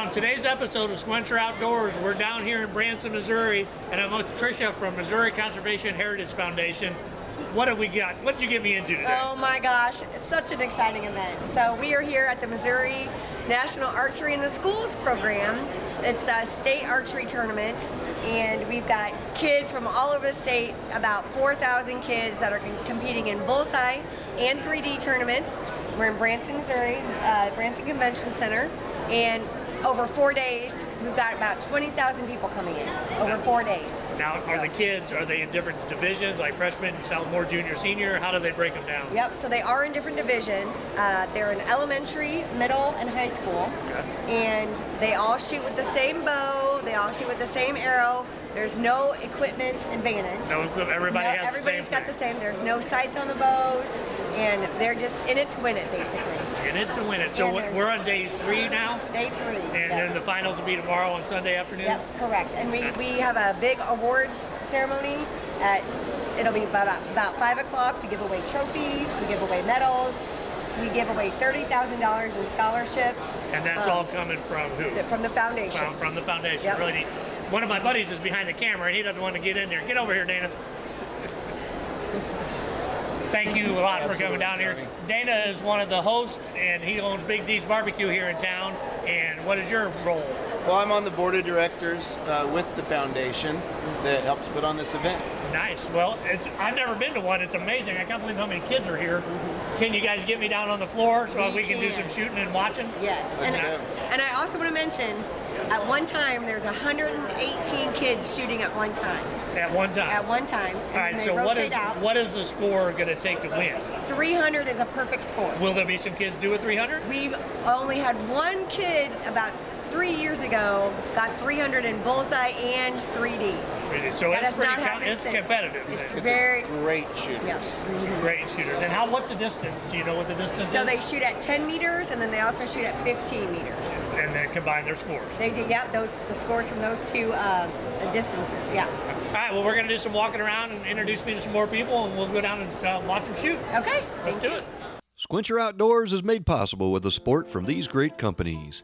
On today's episode of Squencher Outdoors, we're down here in Branson, Missouri, and I'm with Tricia from Missouri Conservation Heritage Foundation. What have we got? What did you get me into today? Oh my gosh, it's such an exciting event. So we are here at the Missouri National Archery in the Schools program. It's the state archery tournament, and we've got kids from all over the state, about 4,000 kids that are competing in bullseye and 3D tournaments. We're in Branson, Missouri, Branson Convention Center, and over 4 days, we've got about 20,000 people coming in over 4 days. Now, are the kids, are they in different divisions, like freshmen, sophomore, junior, senior? How do they break them down? Yep, so they are in different divisions. They're in elementary, middle, and high school. Okay. And they all shoot with the same bow, they all shoot with the same arrow. There's no equipment advantage. No equipment, everybody's got the same. There's no sights on the bows, and they're just in it to win it, basically. In it to win it. So we're on day 3 now? Day 3, And then the finals will be tomorrow on Sunday afternoon? Yep, correct. And we have a big awards ceremony. It'll be about 5 o'clock. We give away trophies, we give away medals, we give away $30,000 in scholarships. And that's all coming from who? From the foundation. From the foundation. Yep. Really neat. One of my buddies is behind the camera, and he doesn't want to get in there. Get over here, Dana. Thank you a lot for coming down here. Dana is one of the hosts, and he owns Big D's Barbecue here in town. And what is your role? Well, I'm on the board of directors with the foundation that helps put on this event. Nice. Well, I've never been to one. It's amazing. I can't believe how many kids are here. Can you guys get me down on the floor so we can do some shooting and watching? Yes. Let's go. And I also want to mention, at one time, there's 118 kids shooting at one time. At one time? At one time. And all right, then so they rotate out. what is the score going to take to win? 300 is a perfect score. Will there be some kids do a 300? We've only had one kid about 3 years ago got 300 in bullseye and 3D. So that it's it's competitive. It's very great shooters. Yes. Great shooters. And what's the distance? Do you know what the distance is? So they shoot at 10 meters, and then they also shoot at 15 meters. And then combine their scores. They do, yeah, the scores from those two distances, yeah. All right, well, we're going to do some walking around and introduce me to some more people, and we'll go down and watch them shoot. Okay, Let's do it. Squencher Outdoors is made possible with the support from these great companies.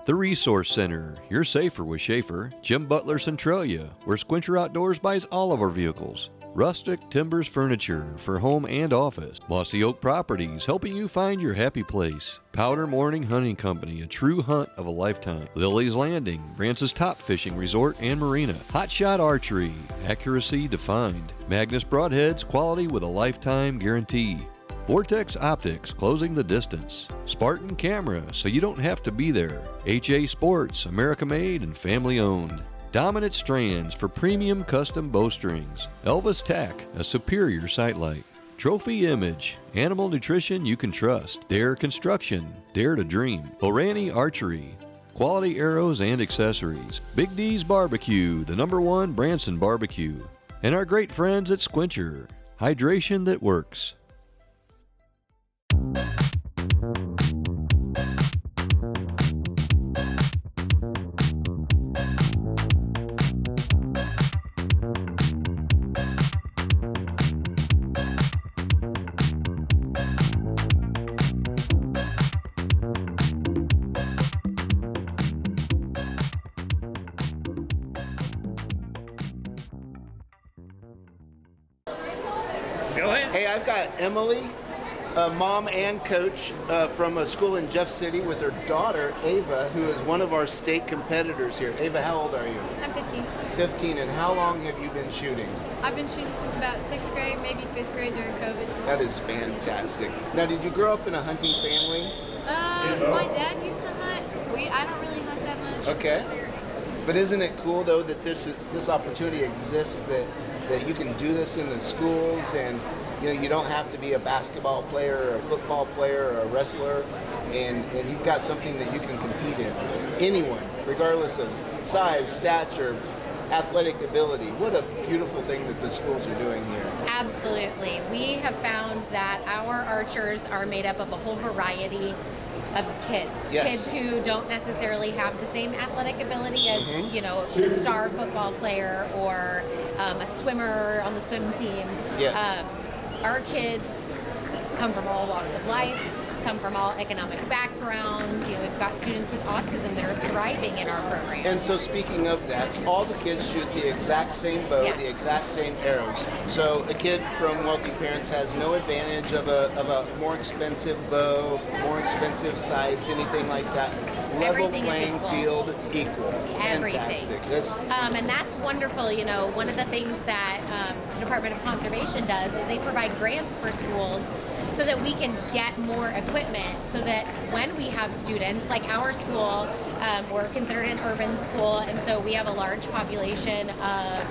The Resource Center, you're safer with Schaefer. Jim Butler Centralia, where Squencher Outdoors buys all of our vehicles. Rustic Timbers Furniture for home and office. Mossy Oak Properties, helping you find your happy place. Powder Morning Hunting Company, a true hunt of a lifetime. Lily's Landing, Branson's top fishing resort and marina. Hot Shot Archery, accuracy defined. Magnus Broadheads, quality with a lifetime guarantee. Vortex Optics, closing the distance. Spartan Camera, so you don't have to be there. HA Sports, America-made and family-owned. Dominant Strands for premium custom bowstrings. Elvis Tack, a superior sightlight. Trophy Image, animal nutrition you can trust. Dare Construction, dare to dream. Orani Archery, quality arrows and accessories. Big D's Barbecue, the #1 Branson barbecue. And our great friends at Squencher, hydration that works. Go ahead. Hey, I've got Emily, mom and coach from a school in Jeff City with her daughter, Ava, who is one of our state competitors here. Ava, how old are you? I'm 15. 15, and how long have you been shooting? I've been shooting since about 6th grade, maybe 5th grade during COVID. That is fantastic. Now, did you grow up in a hunting family? My dad used to hunt. I don't really hunt that much. Okay. But isn't it cool, though, that this opportunity exists, that you can do this in the schools, and you don't have to be a basketball player or a football player or a wrestler, and you've got something that you can compete in. Anyone, regardless of size, stature, athletic ability. What a beautiful thing that the schools are doing here. Absolutely. We have found that our archers are made up of a whole variety of kids. Yes. Kids who don't necessarily have the same athletic ability as, a star football player or a swimmer on the swim team. Yes. Our kids come from all walks of life, come from all economic backgrounds. We've got students with autism that are thriving in our program. And so speaking of that, all the kids shoot the exact same bow, Yes. the exact same arrows. So a kid from wealthy parents has no advantage of a more expensive bow, more expensive sights, anything like that. Level Everything is playing equal. field equal. Everything. Fantastic. And that's wonderful. One of the things that the Department of Conservation does is they provide grants for schools so that we can get more equipment, so that when we have students, like our school, we're considered an urban school, and so we have a large population of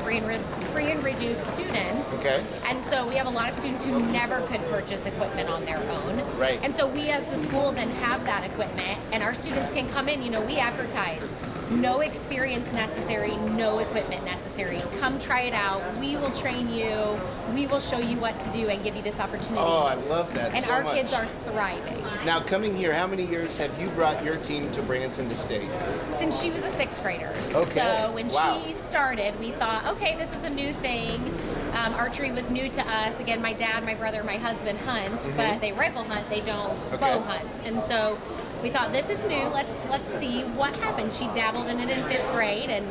free and reduced students. Okay. And so we have a lot of students who never could purchase equipment on their own. Right. And so we as the school then have that equipment, and our students can come in. We advertise. No experience necessary, no equipment necessary. Come try it out. We will train you. We will show you what to do and give you this opportunity. Oh, I love that and so our much. kids are thriving. Now, coming here, how many years have you brought your team to Branson to state? Since she was a 6th grader. Okay. So when Wow. she started, we thought, okay, this is a new thing. Archery was new to us. Again, my dad, my brother, my husband hunt, but they rifle hunt, they don't bow hunt. And so we thought, this is new, let's see what happens. She dabbled in it in 5th grade, and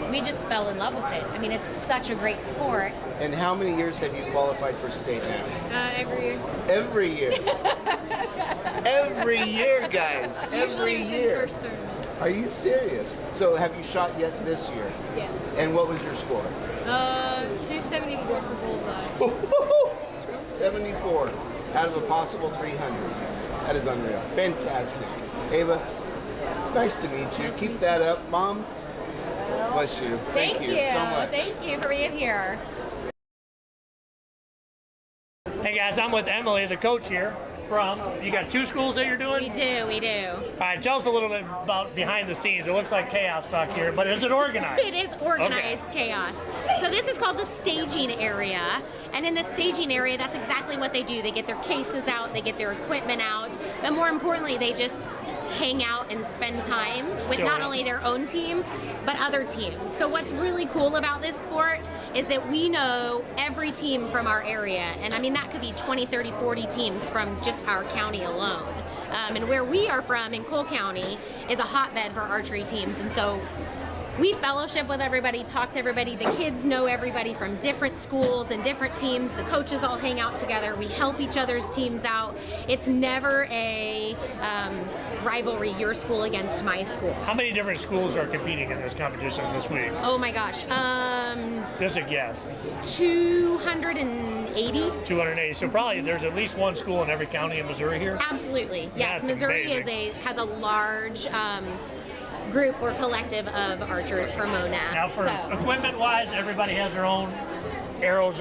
we just fell in love with it. I mean, it's such a great sport. And how many years have you qualified for state now? Every year. Every year. Every year, guys. Every Usually within year. the first tournament. Are you serious? So have you shot yet this year? Yeah. And what was your score? 274 for bullseye. 274 out of a possible 300. That is unreal. Fantastic. Ava, nice to meet you. Keep that up, Mom. Bless you. Thank you so much. Thank you for being here. Hey guys, I'm with Emily, the coach here. You got 2 schools that you're doing? We do. All right, tell us a little bit about behind the scenes. It looks like chaos back here, but is it organized? It is organized chaos. So this is called the staging area. And in the staging area, that's exactly what they do. They get their cases out, they get their equipment out, but more importantly, they just hang out and spend time with not only their own team, but other teams. So what's really cool about this sport is that we know every team from our area. And I mean, that could be 20, 30, 40 teams from just our county alone. And where we are from in Cole County is a hotbed for archery teams. And so we fellowship with everybody, talk to everybody. The kids know everybody from different schools and different teams. The coaches all hang out together. We help each other's teams out. It's never a rivalry, your school against my school. How many different schools are competing in this competition this week? Oh my gosh. Just a guess. 280? 280. So probably there's at least one school in every county in Missouri here? Absolutely. Yes. That's Missouri amazing. has a large group or collective of archers for MoNASP. Now for equipment-wise, everybody has their own arrows,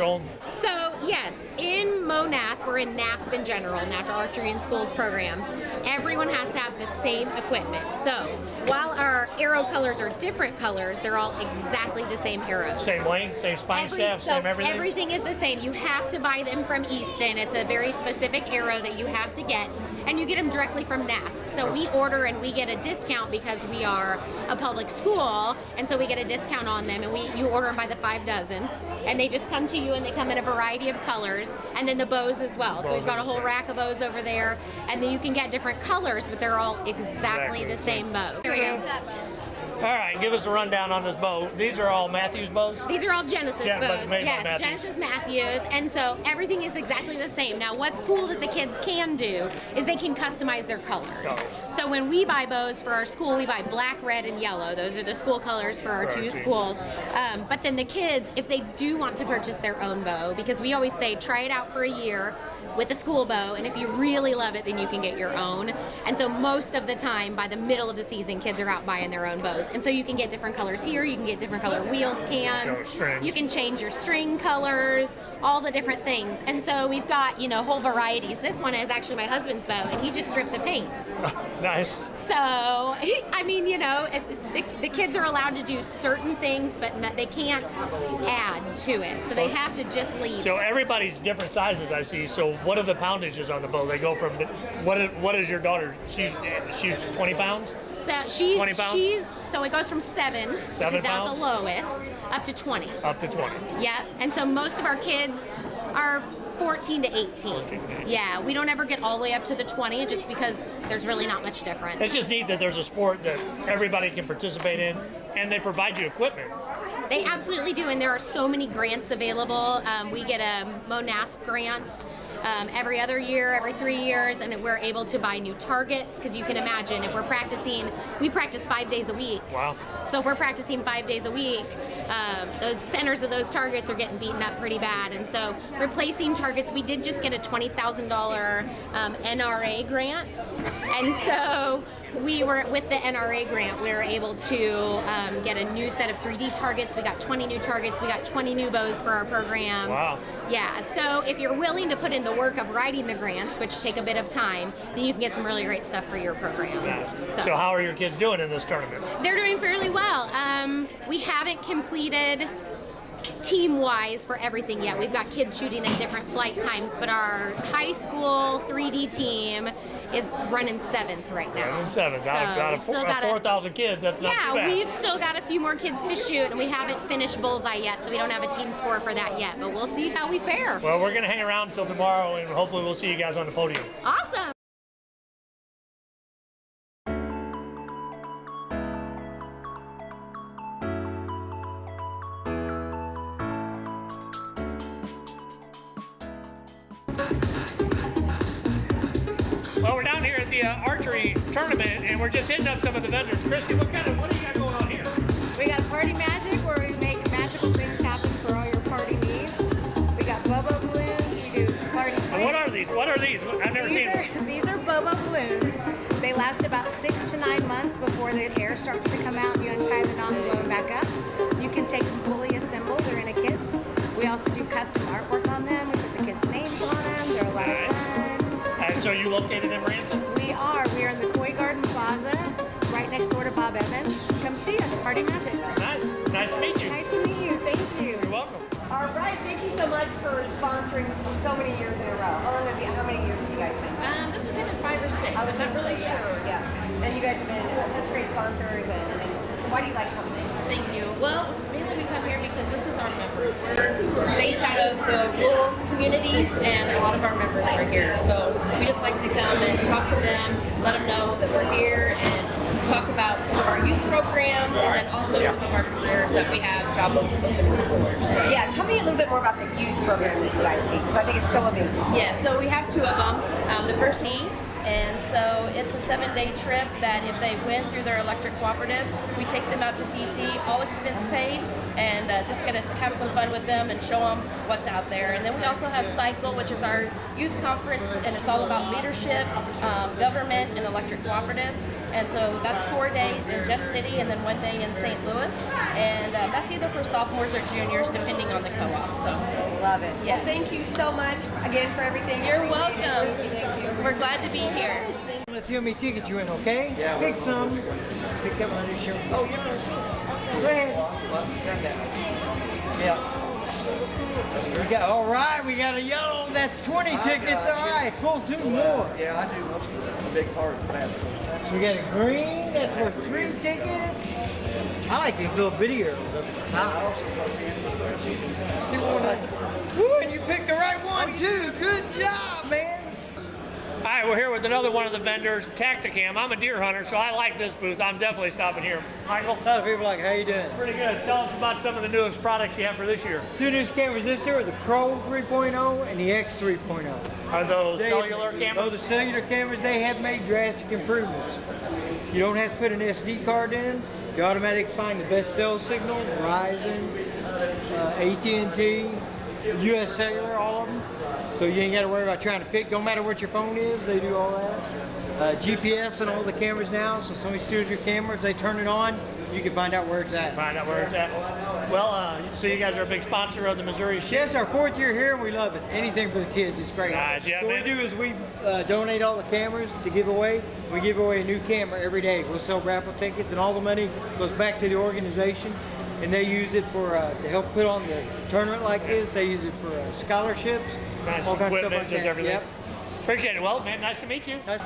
So yes, in MoNASP, or in NASP in general, Natural Archery in Schools program, everyone has to have the same equipment. So while our arrow colors are different colors, they're all exactly the same arrows. Same length, same spine staff, same everything? Everything is the same. You have to buy them from Easton. It's a very specific arrow that you have to get, and you get them directly from NASP. So we order and we get a discount because we are a public school, and so we get a discount on them, and you order them by the 5 dozen, and they just come to you, and they come in a variety of colors, and then the bows as well. So we've got a whole rack of bows over there, and then you can get different colors, but they're all exactly the same bow. All right, give us a rundown on this bow. These are all Matthews bows? These are all Genesis Yeah, but bows. made by Yes, Matthews. Genesis Matthews, and so everything is exactly the same. Now, what's cool that the kids can do is they can customize their colors. So when we buy bows for our school, we buy black, red, and yellow. Those are the school colors for our 2 schools. But then the kids, if they do want to purchase their own bow, because we always say try it out for a year with a school bow, and if you really love it, then you can get your own. And so most of the time, by the middle of the season, kids are out buying their own bows. And so you can get different colors here, you can get different color wheels, cans, you can change your string colors, all the different things. And so we've got, whole varieties. This one is actually my husband's bow, and he just stripped the paint. Nice. So, I mean, the kids are allowed to do certain things, but they can't add to it. So they have to just leave. So everybody's different sizes, I see. So what are the poundages on the bow? They go from, what is your daughter? She shoots 20 pounds? So 20 pounds? so it goes from 7, which is at the pounds? lowest, up to 20. Up to 20. Yeah, and so most of our kids are 14 to 18. Yeah, we don't ever get all the way up to the 20 just because there's really not much difference. It's just neat that there's a sport that everybody can participate in, and they provide you equipment. They absolutely do, and there are so many grants available. We get a MoNASP grant every other year, every 3 years, and we're able to buy new targets, because you can imagine if we're practicing, we practice 5 days a week. Wow. So if we're practicing 5 days a week, those centers of those targets are getting beaten up pretty bad. And so replacing targets, we did just get a $20,000 NRA grant. And so we were, with the NRA grant, we were able to get a new set of 3D targets. We got 20 new targets. We got 20 new bows for our program. Wow. Yeah, so if you're willing to put in the work of writing the grants, which take a bit of time, then you can get some really great stuff for your programs. Yeah. So how are your kids doing in this tournament? They're doing fairly well. We haven't completed team-wise for everything yet. We've got kids shooting at different flight times, but our high school 3D team is running 7th right now. Running 7th. So out of 4,000 kids, that's not too bad. We've still got a few more kids to shoot, and we haven't finished bullseye yet, so we don't have a team score for that yet, but we'll see how we fare. Well, we're going to hang around until tomorrow, and hopefully we'll see you guys on the podium. Awesome. Well, we're down here at the archery tournament, and we're just hitting up some of the vendors. Christy, what do you got going on here? We got Party Magic, where we make magical things happen for all your party needs. We got Bobo balloons. You do party. And what are these? What are these? I've never seen them. These are Bobo balloons. They last about 6 to 9 months before the air starts to come out. You untie the knot and blow them back up. You can take them fully assembled. They're in a kit. We also do custom artwork on them. We put the kids' names on them. They're a lot of fun. And so you located in Branson? We are. We are in the Koi Garden Plaza, right next door to Bob Evans. Come see us. Party Magic. Nice. Nice to meet you. Nice to meet you. Thank you. You're welcome. All right, thank you so much for sponsoring so many years in a row. How many years have you guys been? This is either 5 or 6. I was I'm not really sure. Yeah. And you guys have been such great sponsors, and so why do you like coming? Thank you. Well, mainly we come here because this is our members. We're based out of the rural communities, and a lot of our members are here. So we just like to come and talk to them, let them know that we're here, and talk about some of our youth programs, and then also some of our careers that we have job openings for. So, Yeah, tell me a little bit more about the youth program that you guys do, because I think it's so amazing. yeah, so we have 2 of them. The first knee. And so it's a 7-day trip that if they win through their electric cooperative, we take them out to DC, all expense paid, and just get to have some fun with them and show them what's out there. And then we also have Cycle, which is our youth conference, and it's all about leadership, government, and electric cooperatives. And so that's 4 days in Jeff City and then 1 day in St. Louis. And that's either for sophomores or juniors, depending on the co-op. So Love it. Yeah. Well, thank you so much again for everything. You're Appreciate it. welcome. Thank you. We're glad to be here. Let's see how many tickets you win, okay? Yeah. Pick some. Pick up on your shirt. Oh, yeah. Go ahead. Yeah. We got, all right, we got a yellow. That's 20 tickets. All right, pull 2 more. Yeah, I do most of it. A big part of that. We got a green. That's worth 3 tickets. I like these little videos of the top. Woo, and you picked the right one, too. Good job, man. All right, we're here with another one of the vendors, Tacticam. I'm a deer hunter, so I like this booth. I'm definitely stopping here. Michael? A lot of people are like, how you doing? Pretty good. Tell us about some of the newest products you have for this year. 2 new cameras this year, the Pro 3.0 and the X 3.0. Are those cellular cameras? Those are cellular cameras. They have made drastic improvements. You don't have to put an SD card in. You automatically find the best cell signal, Verizon, AT&T, US Cellular, all of them. So you ain't got to worry about trying to pick. Don't matter what your phone is, they do all that. GPS on all the cameras now. So somebody steals your camera, if they turn it on, you can find out where it's at. Find out where it's at. Well, so you guys are a big sponsor of the Missouri. Yes, our 4th year here, and we love it. Anything for the kids, it's great. Nice, yeah, so what we do is we donate all the cameras to give away. We give away a new camera every day. We'll sell raffle tickets, and all the money goes back to the organization, and they use it for to help put on the tournament like this. They use it for scholarships, Nice all kinds of stuff equipment, like just that. everything. Yep. Appreciate it. Well, man, nice to meet you. Nice.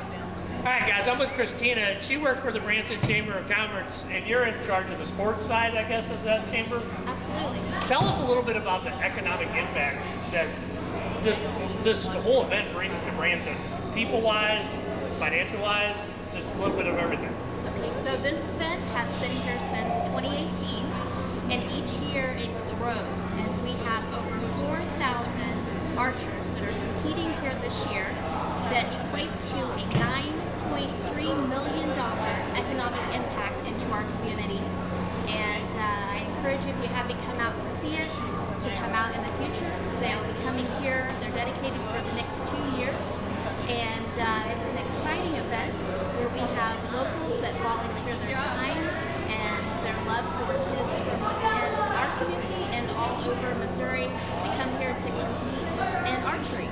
All right, guys, I'm with Christina, and she works for the Branson Chamber of Commerce, and you're in charge of the sports side, I guess, of that chamber. Absolutely. Tell us a little bit about the economic impact that this whole event brings to Branson? People-wise, financial-wise, just a little bit of everything. Okay, so this event has been here since 2018, and each year it grows, and we have over 4,000 archers that are competing here this year. That equates to a $9.3 million economic impact into our community. And I encourage you, if you haven't come out to see it, to come out in the future. They'll be coming here. They're dedicated for the next 2 years. And it's an exciting event where we have locals that volunteer their time and their love for kids from within our community and all over Missouri. They come here to compete in archery.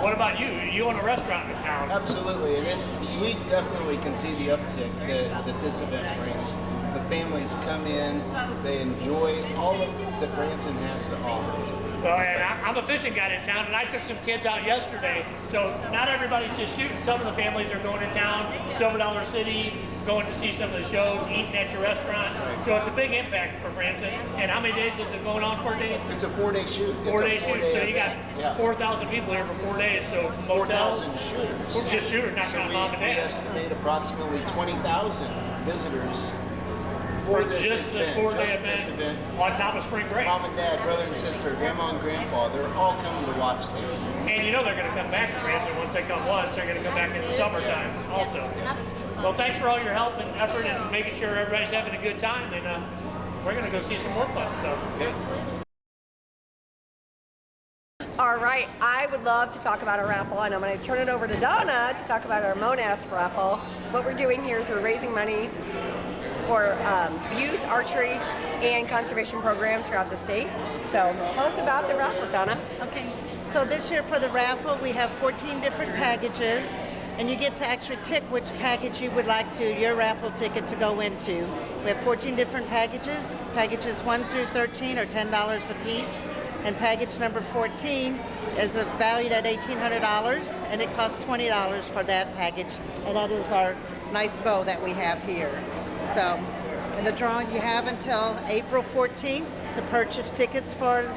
What about you? You own a restaurant in town. Absolutely, and we definitely can see the uptick that this event brings. The families come in, they enjoy all that Branson has to offer. Well, and I'm a fishing guide in town, and I took some kids out yesterday. So not everybody's just shooting. Some of the families are going in town, Silver Dollar City, going to see some of the shows, eating at your restaurant. So it's a big impact for Branson. And how many days is it going on for? Days? It's a 4-day shoot. 4-day shoot. So you got 4,000 people here for 4 days. So 4,000 shooters. Just shooters, not counting mom and We dad. estimate approximately 20,000 visitors For this just this event. 4-day Just this event. on top of spring break. Mom and dad, brother and sister, grandma and grandpa, they're all coming to watch this. And you know they're going to come back to Branson once they come once. They're going to come back in the summertime also. Well, thanks for all your help and effort and making sure everybody's having a good time. And we're going to go see some more fun stuff. Okay. All right, I would love to talk about our raffle, and I'm going to turn it over to Donna to talk about our MoNASP raffle. What we're doing here is we're raising money for youth archery and conservation programs throughout the state. So tell us about the raffle, Donna. Okay, so this year for the raffle we have 14 different packages, and you get to actually pick which package you would like your raffle ticket to go into. We have 14 different packages. Packages 1 through 13 are $10 a piece, and package number 14 is valued at $1,800, and it costs $20 for that package, and that is our nice bow that we have here. So, in the drawing, you have until April 14th to purchase tickets for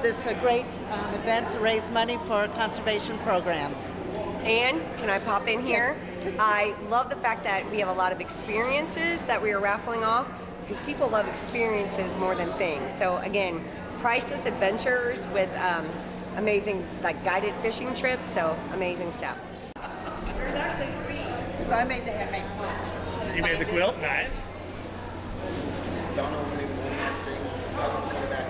this great event to raise money for conservation programs. And can I pop in here? I love the fact that we have a lot of experiences that we are raffling off, because people love experiences more than things. So again, priceless adventures with amazing guided fishing trips, so amazing stuff. There's actually 3. So I made the handmade quilt. You made the quilt? Nice. Donna will make one last thing. I'll come back.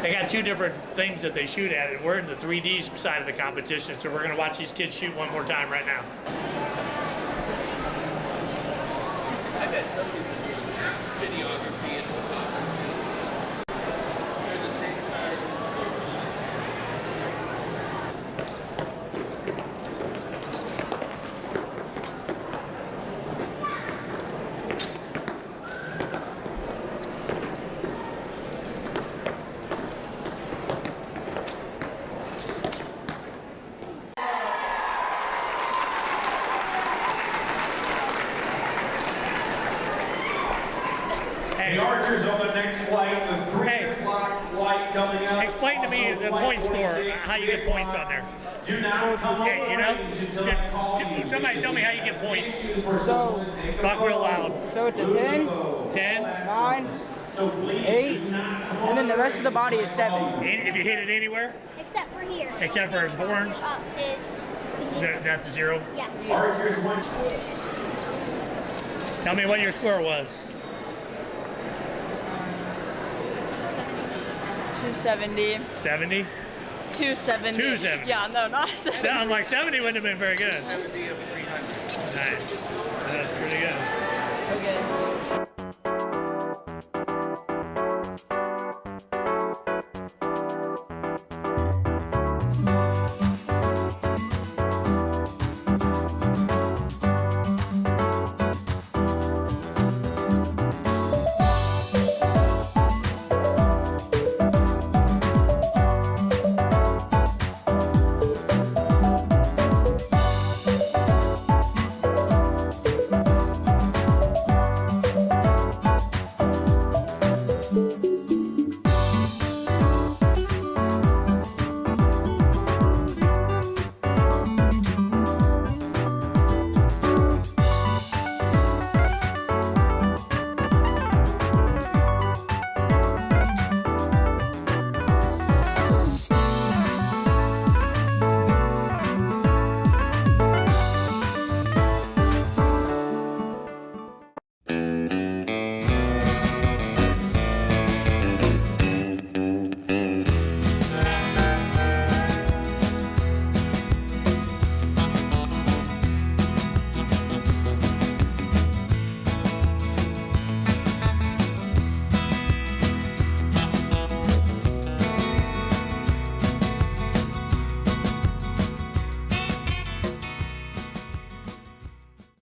They got 2 different things that they shoot at, and we're in the 3D side of the competition, so we're going to watch these kids shoot one more time right now. I bet some people do videography and photography. They're the same size. The Archers on the next flight, the 3 o'clock flight coming up. Explain to me the point score, how you get points on there. Do not come Okay, you know, somebody tell me how you get points. So, Talk real loud. so it's a 10, 10, 9, 8, and then the rest of the body is 7. If you hit it anywhere? Except for here. Except for his horns? Up is 0. That's a 0? Yeah. Archers Tell me what your score was. 270. 70? 270. 270. Yeah, no, not 70. Sound like 70 wouldn't have been very good. 70 of 300. Nice.